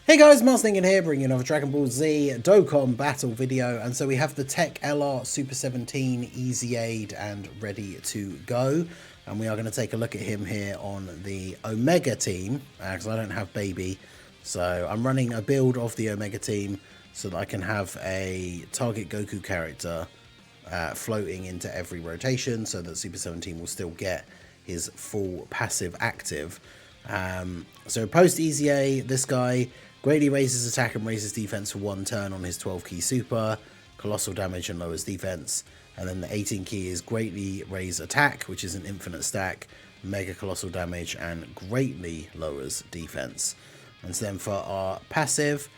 Hey guys, Marsningen here, bringing another Dragon Ball Z Dokkan Battle video, and so we have the TEQ LR Super 17 EZA'd and ready to go, and we are going to take a look at him here on the Omega team, because I don't have Baby, so I'm running a build of the Omega team so that I can have a target Goku character floating into every rotation, so that Super 17 will still get his full passive active. So post EZA, this guy greatly raises attack and raises defense for 1 turn on his 12 key super, colossal damage and lowers defense, and then the 18 key is greatly raise attack, which is an infinite stack, mega colossal damage, and greatly lowers defense. And so then for our passive,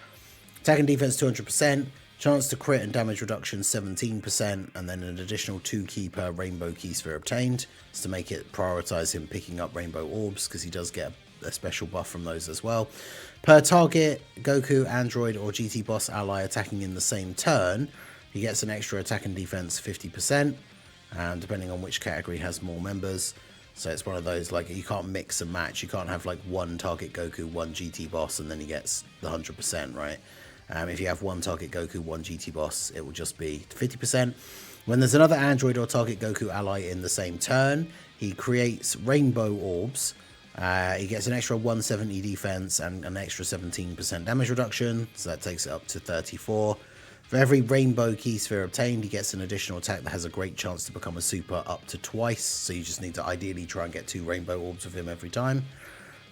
attack and defense 200%, chance to crit and damage reduction 17%, and then an additional 2 key per rainbow key sphere obtained, to make it prioritize him picking up rainbow orbs, because he does get a special buff from those as well. Per target Goku, Android, or GT boss ally attacking in the same turn, he gets an extra attack and defense 50%, depending on which category has more members. So it's one of those, like, you can't mix and match. You can't have like 1 target Goku, 1 GT boss, and then he gets the 100%, right? If you have 1 target Goku, 1 GT boss, it will just be 50%. When there's another Android or target Goku ally in the same turn, he creates rainbow orbs. He gets an extra 170 defense and an extra 17% damage reduction, so that takes it up to 34. For every rainbow key sphere obtained, he gets an additional attack that has a great chance to become a super up to twice, so you just need to ideally try and get 2 rainbow orbs with him every time.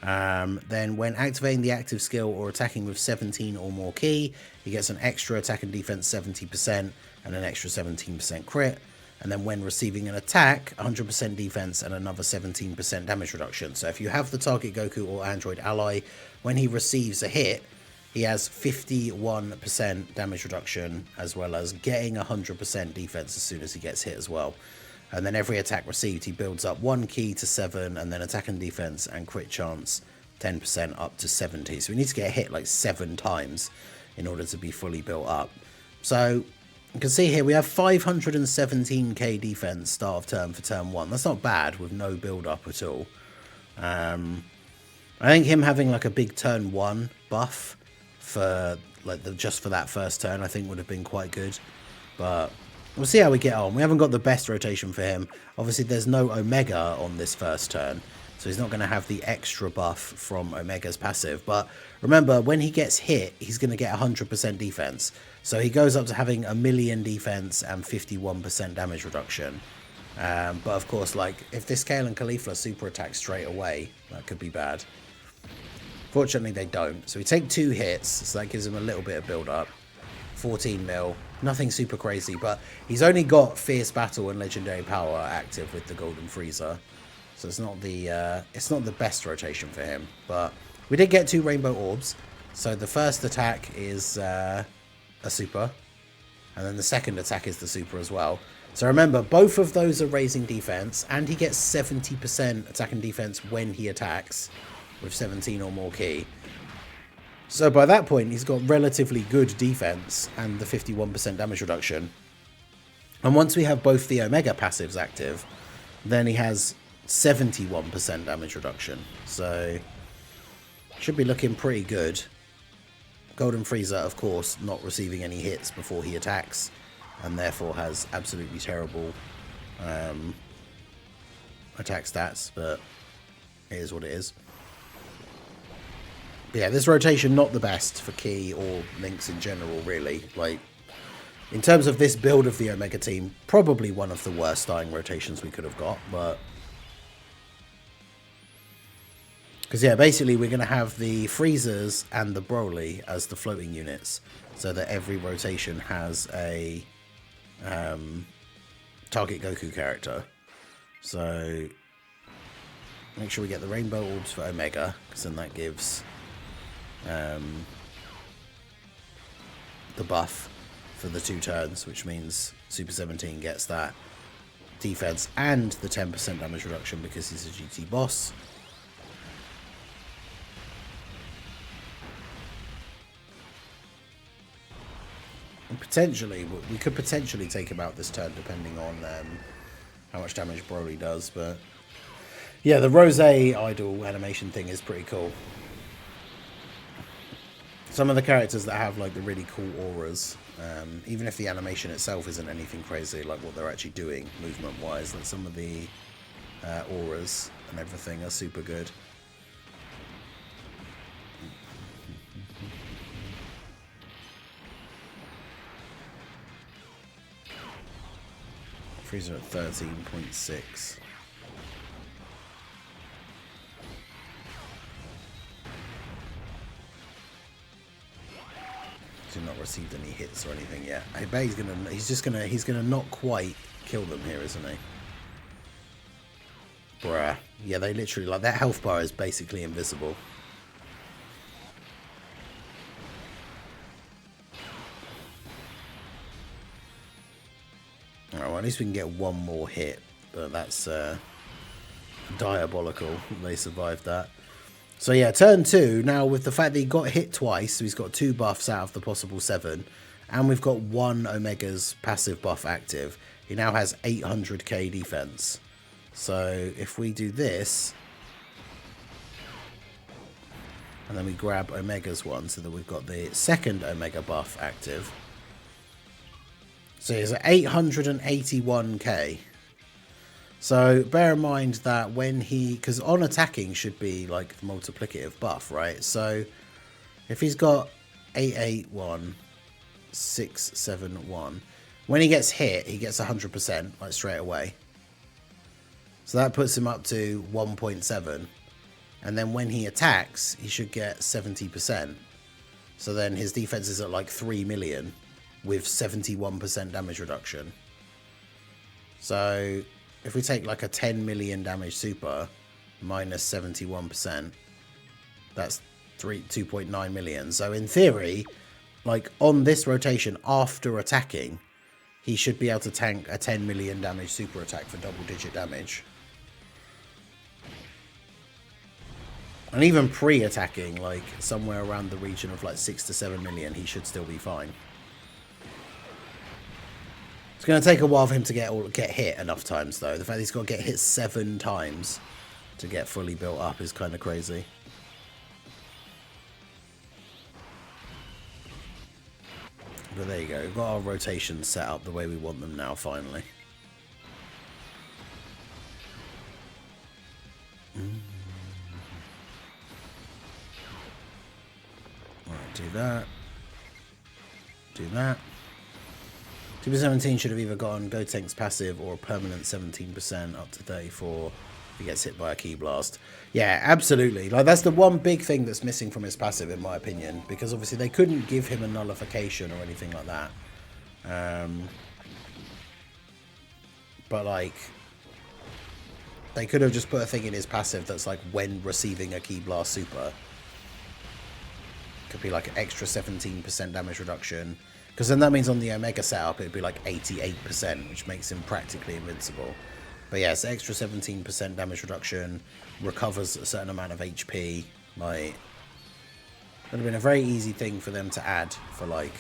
Then when activating the active skill or attacking with 17 or more key, he gets an extra attack and defense 70% and an extra 17% crit. And then when receiving an attack, 100% defense and another 17% damage reduction. So if you have the target Goku or Android ally, when he receives a hit, he has 51% damage reduction, as well as getting 100% defense as soon as he gets hit as well. And then every attack received, he builds up 1 key to 7, and then attack and defense and crit chance 10% up to 70. So we need to get hit like 7 times in order to be fully built up. So you can see here we have 517k defense start of turn for turn 1. That's not bad with no build up at all. I think him having like a big turn 1 buff for like just for that first turn, I think would have been quite good. But we'll see how we get on. We haven't got the best rotation for him. Obviously there's no Omega on this first turn, so he's not going to have the extra buff from Omega's passive. But remember, when he gets hit, he's going to get 100% defense. So he goes up to having 1,000,000 defense and 51% damage reduction. But of course, like, if this Kale and Caulifla super attack straight away, that could be bad. Fortunately, they don't. So we take 2 hits, so that gives him a little bit of build up. 14 mil. Nothing super crazy, but he's only got Fierce Battle and Legendary Power active with the Golden Frieza. So it's not the best rotation for him. But we did get 2 Rainbow Orbs. So the first attack is a super, and then the second attack is the super as well. So remember, both of those are raising defense, and he gets 70% attack and defense when he attacks with 17 or more key. So by that point, he's got relatively good defense and the 51% damage reduction. And once we have both the Omega passives active, then he has 71% damage reduction. So should be looking pretty good. Golden Frieza, of course, not receiving any hits before he attacks, and therefore has absolutely terrible attack stats, but it is what it is. But yeah, this rotation not the best for Ki or Links in general, really. Like, in terms of this build of the Omega team, probably one of the worst starting rotations we could have got, but because, yeah, basically we're going to have the Freezers and the Broly as the floating units, so that every rotation has a target Goku character. So make sure we get the Rainbow Orbs for Omega, because then that gives the buff for the 2 turns, which means Super 17 gets that defense and the 10% damage reduction because he's a GT boss. And potentially, we could potentially take him out this turn, depending on how much damage Broly does. But yeah, the Rose Idol animation thing is pretty cool. some of the characters that have like the really cool auras, even if the animation itself isn't anything crazy, like what they're actually doing movement wise, like some of the auras and everything are super good. Freezer at 13.6. He's not received any hits or anything yet. I bet he's gonna not quite kill them here, isn't he? Bruh. Yeah, they literally, like, that health bar is basically invisible. Alright, well, at least we can get one more hit, but that's diabolical. They survived that. So yeah, turn 2, now with the fact that he got hit twice, so he's got 2 buffs out of the possible 7, and we've got 1 Omega's passive buff active, he now has 800k defense. So if we do this, and then we grab Omega's one, so that we've got the second Omega buff active. So he's at 881k. So bear in mind that when he, because on attacking should be like the multiplicative buff, right? So if he's got 881, 671, when he gets hit, he gets 100%, like straight away. So that puts him up to 1.7. And then when he attacks, he should get 70%. So then his defense is at like 3 million with 71% damage reduction. So if we take like a 10 million damage super minus 71%, that's 2.9 million. So in theory, like on this rotation after attacking, he should be able to tank a 10 million damage super attack for double digit damage. And even pre-attacking, like somewhere around the region of like 6 to 7 million, he should still be fine. It's going to take a while for him to get hit enough times, though. The fact that he's got to get hit 7 times to get fully built up is kind of crazy. But there you go. We've got our rotations set up the way we want them now, finally. Alright, do that. Do that. Super 17 should have either gotten Gotenk's passive or a permanent 17% up to 34 if he gets hit by a Ki Blast. Yeah, absolutely. Like, that's the one big thing that's missing from his passive, in my opinion, because obviously they couldn't give him a nullification or anything like that. But, like, they could have just put a thing in his passive that's like when receiving a Ki Blast super. Could be like an extra 17% damage reduction. Because then that means on the Omega setup, it'd be like 88%, which makes him practically invincible. But yeah, it's extra 17% damage reduction, recovers a certain amount of HP. Like, it would have been a very easy thing for them to add for, like,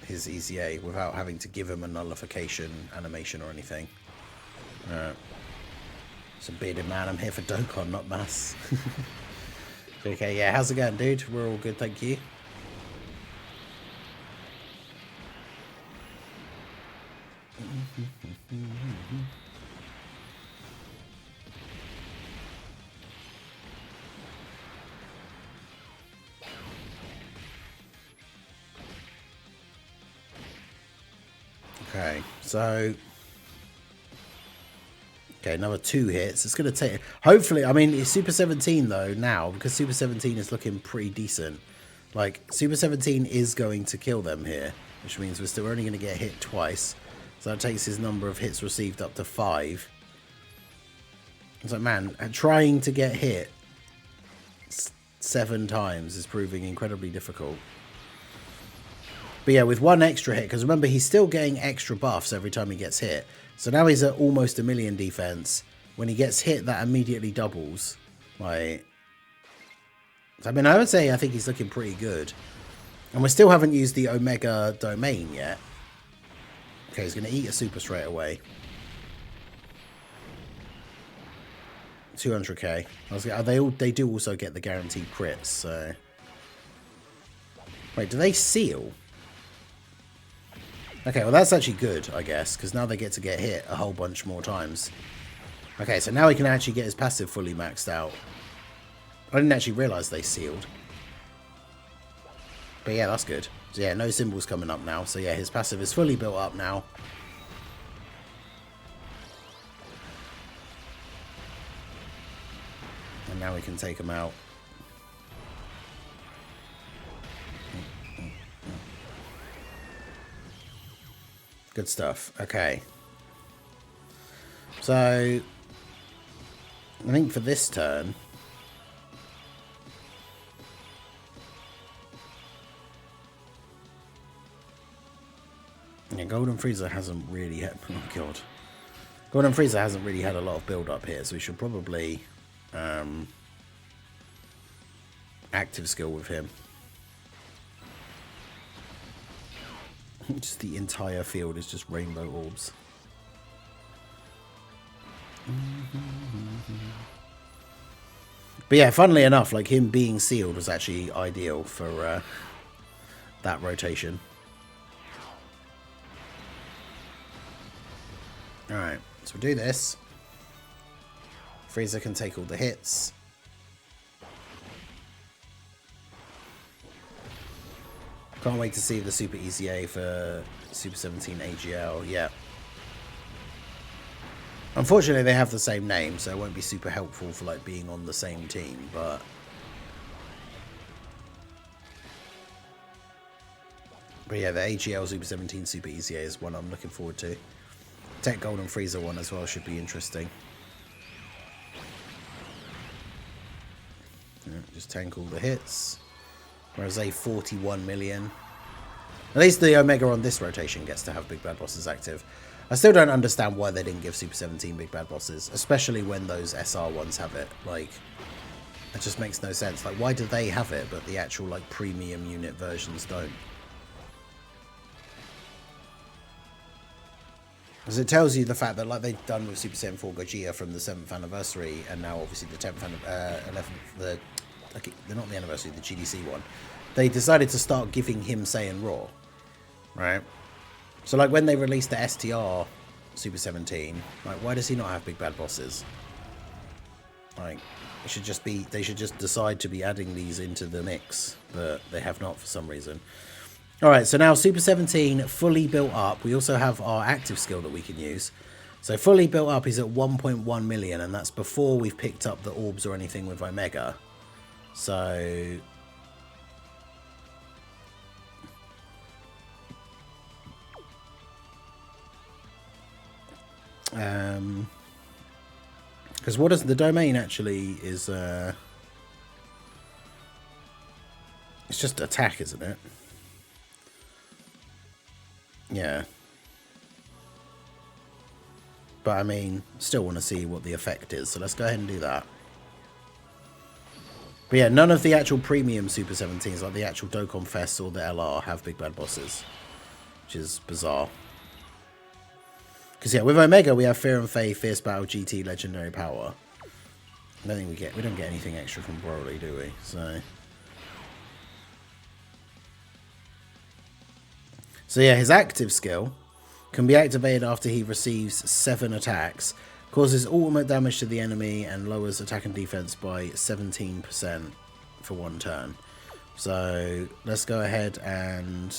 his EZA without having to give him a nullification animation or anything. It's a bearded man. I'm here for Dokkan, not Mass. Okay, yeah, how's it going, dude? We're all good, thank you. Okay, so another 2 hits. It's going to take, hopefully, I mean, it's Super 17 though now, because Super 17 is looking pretty decent. Like, Super 17 is going to kill them here, which means we're still only going to get hit twice. So that takes his number of hits received up to 5. It's like, man, trying to get hit 7 times is proving incredibly difficult. But yeah, with 1 extra hit, because remember, he's still getting extra buffs every time he gets hit. So now he's at almost 1 million defense. When he gets hit, that immediately doubles. Like, I mean, I think he's looking pretty good. And we still haven't used the Omega domain yet. Okay, he's going to eat a super straight away. 200k. They do also get the guaranteed crits, so Wait, do they seal? Okay, well that's actually good, I guess, because now they get to get hit a whole bunch more times. Okay, so now he can actually get his passive fully maxed out. I didn't actually realise they sealed. But yeah, that's good. So yeah, no symbols coming up now. So yeah, his passive is fully built up now. And now we can take him out. Good stuff. Okay. So I think for this turn, yeah, Golden Frieza hasn't really had, oh god, Golden Frieza hasn't really had a lot of build up here, so we should probably active skill with him. Just the entire field is just rainbow orbs. But yeah, funnily enough, like him being sealed was actually ideal for that rotation. Alright, so we'll do this. Frieza can take all the hits. Can't wait to see the Super EZA for Super 17 AGL. Yeah. Unfortunately, they have the same name, so it won't be super helpful for like being on the same team, but yeah, the AGL Super 17 Super EZA is one I'm looking forward to. TEQ Golden Frieza one as well should be interesting. Yeah, just tank all the hits. Whereas a 41 million. At least the Omega on this rotation gets to have Big Bad Bosses active. I still don't understand why they didn't give Super 17 Big Bad Bosses, especially when those SR ones have it. Like, it just makes no sense. Like, why do they have it, but the actual, like, premium unit versions don't? Because it tells you the fact that, like, they've done with Super Saiyan 4 Gogeta from the 7th anniversary, and now, obviously, the 10th, 11th, okay, they're not the anniversary, the GDC one. They decided to start giving him Saiyan Raw, right? So, like, when they released the STR Super 17, like, why does he not have Big Bad Bosses? Like, it should just be, they should just decide to be adding these into the mix, but they have not for some reason. Alright, so now Super 17 fully built up. We also have our active skill that we can use. So fully built up is at 1.1 million, and that's before we've picked up the orbs or anything with Omega. So because what is the domain actually is it's just attack, isn't it? Yeah. But I mean, still want to see what the effect is, so let's go ahead and do that. But yeah, none of the actual premium Super 17s, like the actual Dokkan Fest or the LR, have Big Bad Bosses, which is bizarre. Because yeah, with Omega we have Fear and Faith, Fierce Battle, GT, Legendary Power. I don't think we don't get anything extra from Broly, do we? So yeah, his active skill can be activated after he receives 7 attacks, causes ultimate damage to the enemy, and lowers attack and defense by 17% for 1 turn. So let's go ahead and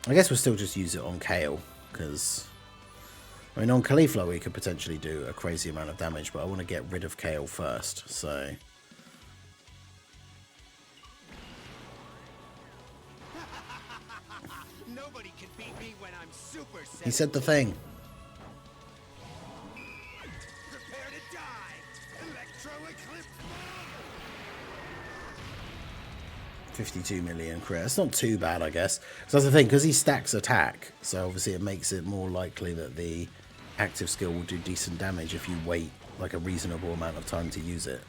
I guess we'll still just use it on Kale, because I mean on Caulifla we could potentially do a crazy amount of damage, but I want to get rid of Kale first, so Nobody can beat me when I'm Super 17. he said the thing. Prepare to die. Electro Eclipse. 52 million crit. It's not too bad, I guess. So that's the thing, because he stacks attack, so obviously it makes it more likely that the active skill will do decent damage if you wait like a reasonable amount of time to use it.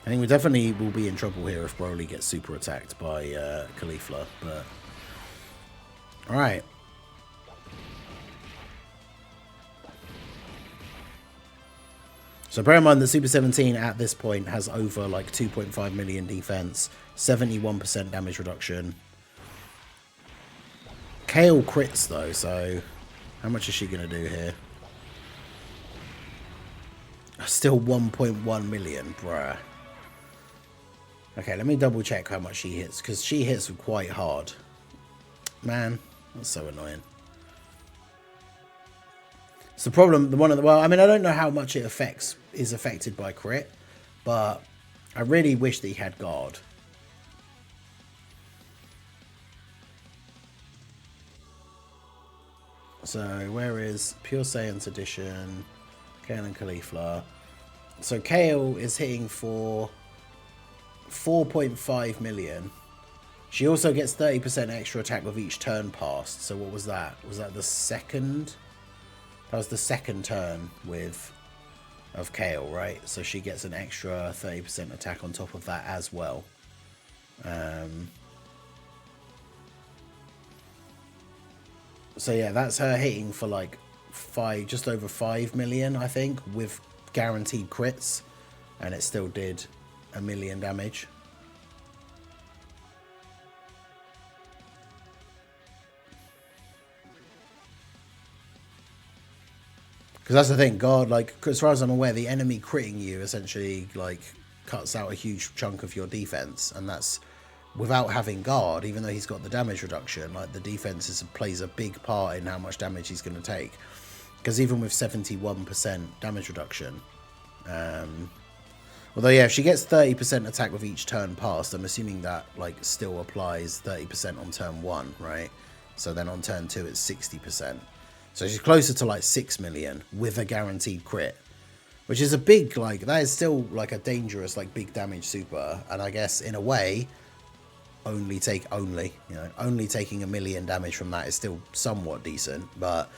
I think we definitely will be in trouble here if Broly gets super attacked by Caulifla, but alright. So bear in mind that Super 17 at this point has over like 2.5 million defense, 71% damage reduction. Kale crits though, so how much is she going to do here? Still 1.1 million, bruh. Okay, let me double check how much she hits, because she hits quite hard. Man, that's so annoying. It's the problem, well, I mean, I don't know how much it is affected by crit, but I really wish that he had guard. So, where is Pure Saiyan's Edition, Kale and Caulifla? So, Kale is hitting for 4.5 million. She also gets 30% extra attack with each turn passed. So, what was that? Was that the second? That was the second turn of Kale, right? So, she gets an extra 30% attack on top of that as well. So yeah, that's her hitting for like just over 5 million, I think, with guaranteed crits, and it still did 1 million damage. Because that's the thing, God, like, as far as I'm aware, the enemy critting you essentially like cuts out a huge chunk of your defense, and that's without having guard. Even though he's got the damage reduction, like the defense plays a big part in how much damage he's going to take, because even with 71% damage reduction, although yeah, if she gets 30% attack with each turn passed, I'm assuming that like still applies 30% on turn 1, right? So then on turn 2 it's 60%, so she's closer to like 6 million with a guaranteed crit, which is a big, like, that is still like a dangerous, like, big damage super. And I guess in a way, only taking 1 million damage from that is still somewhat decent. But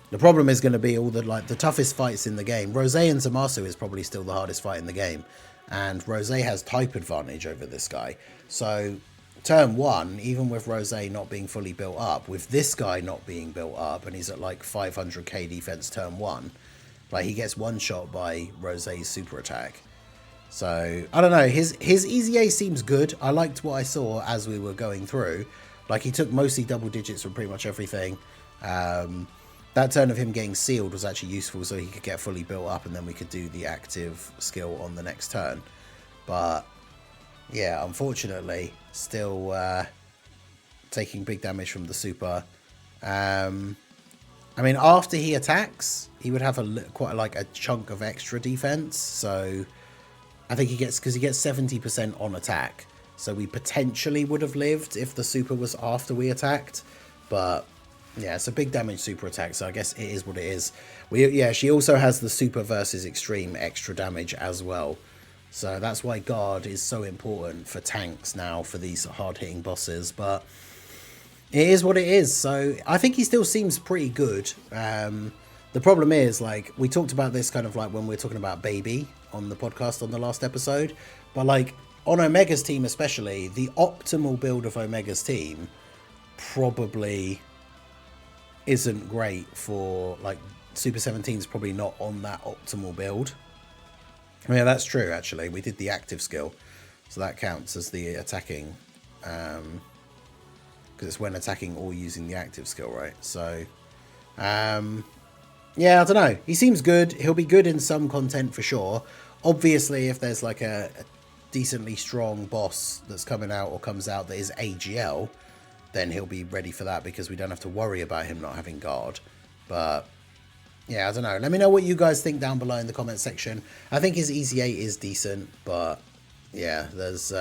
the problem is going to be all the toughest fights in the game. Rose and Zamasu is probably still the hardest fight in the game, and Rose has type advantage over this guy. So turn 1, even with Rose not being fully built up, with this guy not being built up, and he's at like 500k defense turn 1, like, he gets one shot by Rose's super attack. So, I don't know, his EZA seems good. I liked what I saw as we were going through. Like, he took mostly double digits from pretty much everything. That turn of him getting sealed was actually useful, so he could get fully built up, and then we could do the active skill on the next turn. But, yeah, unfortunately, still taking big damage from the super. I mean, after he attacks, he would have quite like a chunk of extra defense, so I think because he gets 70% on attack, so we potentially would have lived if the super was after we attacked. But yeah, it's a big damage super attack, so I guess it is what it is. Yeah, she also has the super versus extreme extra damage as well, so that's why guard is so important for tanks now for these hard-hitting bosses. But it is what it is, so I think he still seems pretty good. The problem is, like, we talked about this kind of like when we were talking about Baby on the podcast on the last episode, but like on Omega's team especially, the optimal build of Omega's team probably isn't great for, like, Super 17's probably not on that optimal build. I mean, that's true, actually. We did the active skill, so that counts as the attacking, because it's when attacking or using the active skill, right? So yeah, I don't know. He seems good. He'll be good in some content for sure. Obviously, if there's like a decently strong boss that's coming out or comes out that is AGL, then he'll be ready for that, because we don't have to worry about him not having guard. But yeah, I don't know. Let me know what you guys think down below in the comment section. I think his EZA is decent, but yeah, there's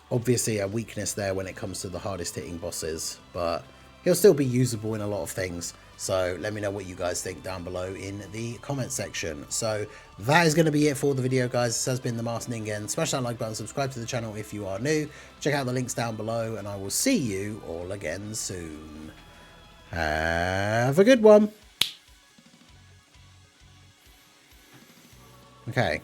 obviously a weakness there when it comes to the hardest hitting bosses, but he'll still be usable in a lot of things. So let me know what you guys think down below in the comment section. So that is going to be it for the video, guys. This has been the Masked Ningen. Smash that like button, subscribe to the channel if you are new. Check out the links down below, and I will see you all again soon. Have a good one. Okay.